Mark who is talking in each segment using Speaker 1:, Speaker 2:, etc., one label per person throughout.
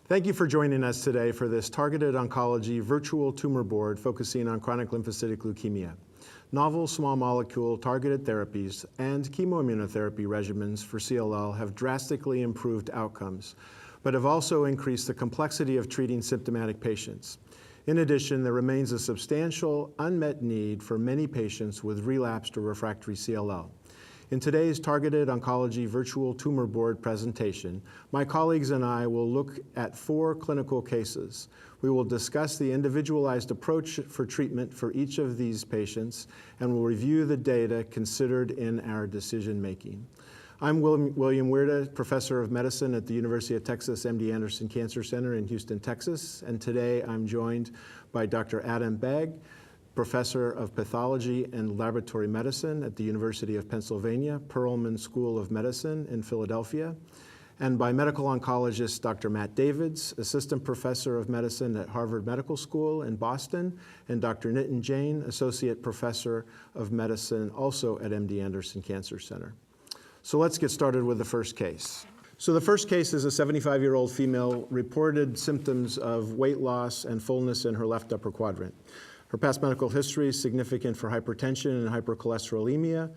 Speaker 1: Thank you for joining us today for this targeted oncology virtual tumor board focusing on chronic lymphocytic leukemia. Novel small molecule targeted therapies and chemoimmunotherapy regimens for CLL have drastically improved outcomes, but have also increased the complexity of treating symptomatic patients. In addition, there remains a substantial unmet need for many patients with relapsed or refractory CLL. In today's Targeted Oncology Virtual Tumor Board presentation, my colleagues and I will look at 4 clinical cases. We will discuss the individualized approach for treatment for each of these patients, and will review the data considered in our decision-making. I'm William Wierda, Professor of Medicine at the University of Texas MD Anderson Cancer Center in Houston, Texas, and today I'm joined by Dr. Adam Bagg, Professor of Pathology and Laboratory Medicine at the University of Pennsylvania, Perelman School of Medicine in Philadelphia, and by medical oncologist Dr. Matt Davids, Assistant Professor of Medicine at Harvard Medical School in Boston, and Dr. Nitin Jain, Associate Professor of Medicine also at MD Anderson Cancer Center. So let's get started with the first case. So the first case is a 75-year-old female reported symptoms of weight loss and fullness in her left upper quadrant. Her past medical history is significant for hypertension and hypercholesterolemia,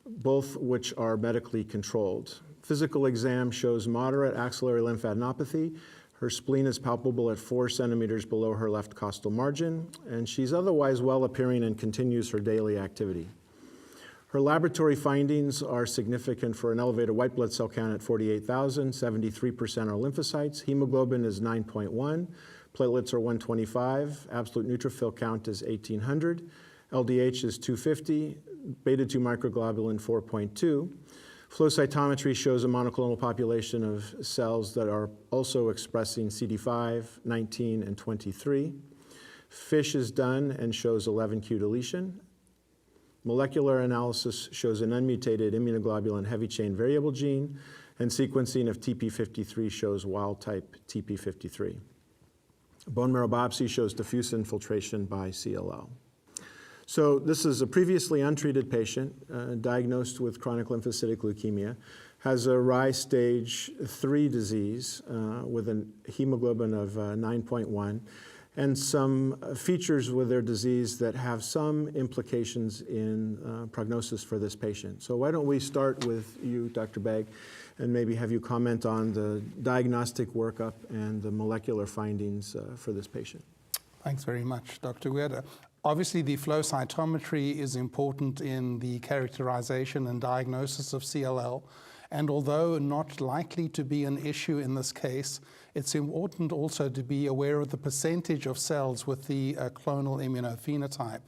Speaker 1: both which are medically controlled. Physical exam shows moderate axillary lymphadenopathy. Her spleen is palpable at 4 centimeters below her left costal margin, and she's otherwise well appearing and continues her daily activity. Her laboratory findings are significant for an elevated white blood cell count at 48,000, 73% are lymphocytes, hemoglobin is 9.1, platelets are 125, absolute neutrophil count is 1,800, LDH is 250, beta-2 microglobulin 4.2. Flow cytometry shows a monoclonal population of cells that are also expressing CD5, 19, and 23. FISH is done and shows 11q deletion. Molecular analysis shows an unmutated immunoglobulin heavy chain variable gene, and sequencing of TP53 shows wild-type TP53. Bone marrow biopsy shows diffuse infiltration by CLL. So this is a previously untreated patient diagnosed with chronic lymphocytic leukemia, has a Rye stage 3 disease with a hemoglobin of 9.1, and some features with their disease that have some implications in prognosis for this patient. So why don't we start with you, Dr. Bagg, and maybe have you comment on the diagnostic workup and the molecular findings for this patient.
Speaker 2: Thanks very much, Dr. Wierda. Obviously, the flow cytometry is important in the characterization and diagnosis of CLL. And although not likely to be an issue in this case, it's important also to be aware of the percentage of cells with the clonal immunophenotype,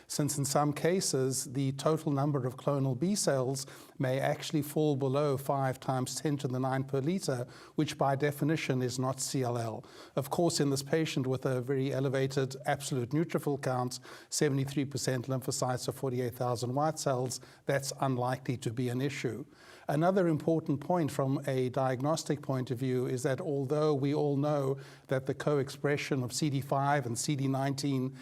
Speaker 2: since in some cases, the total number of clonal B cells may actually fall below 5 × 10 to the 9 per liter, which by definition is not CLL. Of course, in this patient with a very elevated absolute neutrophil count, 73% lymphocytes or 48,000 white cells, that's unlikely to be an issue. Another important point from a diagnostic point of view is that although we all know that the co-expression of CD5 and CD19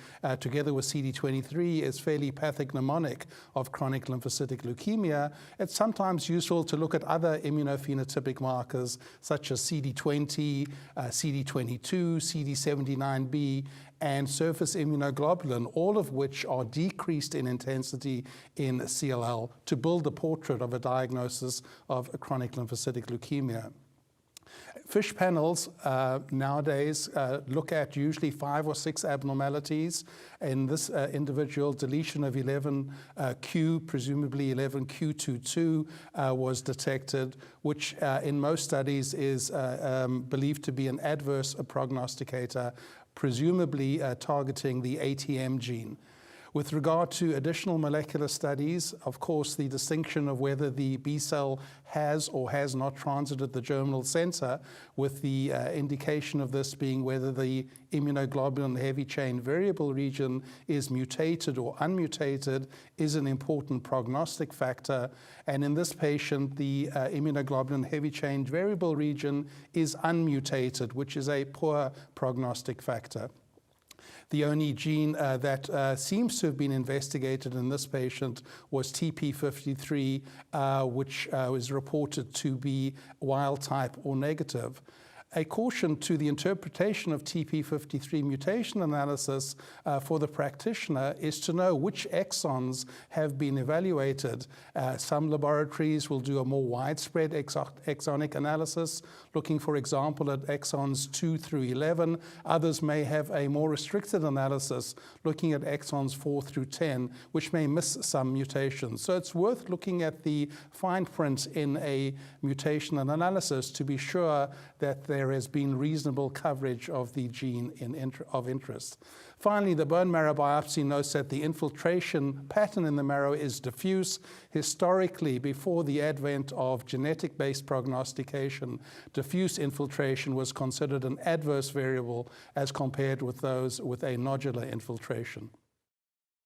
Speaker 2: together with CD23 is fairly pathognomonic of chronic lymphocytic leukemia, it's sometimes useful to look at other immunophenotypic markers such as CD20, CD22, CD79B, and surface immunoglobulin, all of which are decreased in intensity in CLL to build a portrait of a diagnosis of a chronic lymphocytic leukemia. FISH panels nowadays look at usually 5 or 6 abnormalities. In this individual, deletion of 11q, presumably 11q22, was detected, which in most studies is believed to be an adverse prognosticator, presumably targeting the ATM gene. With regard to additional molecular studies, of course, the distinction of whether the B cell has or has not transited the germinal center, with the indication of this being whether the immunoglobulin heavy chain variable region is mutated or unmutated, is an important prognostic factor. And in this patient, the immunoglobulin heavy chain variable region is unmutated, which is a poor prognostic factor. The only gene that seems to have been investigated in this patient was TP53, which was reported to be wild type or negative. A caution to the interpretation of TP53 mutation analysis for the practitioner is to know which exons have been evaluated. Some laboratories will do a more widespread exonic analysis, looking, for example, at exons 2 through 11. Others may have a more restricted analysis, looking at exons 4 through 10, which may miss some mutations. So it's worth looking at the fine print in a mutation analysis to be sure that there has been reasonable coverage of the gene of interest. Finally, the bone marrow biopsy notes that the infiltration pattern in the marrow is diffuse. Historically, before the advent of genetic-based prognostication, diffuse infiltration was considered an adverse variable as compared with those with a nodular infiltration.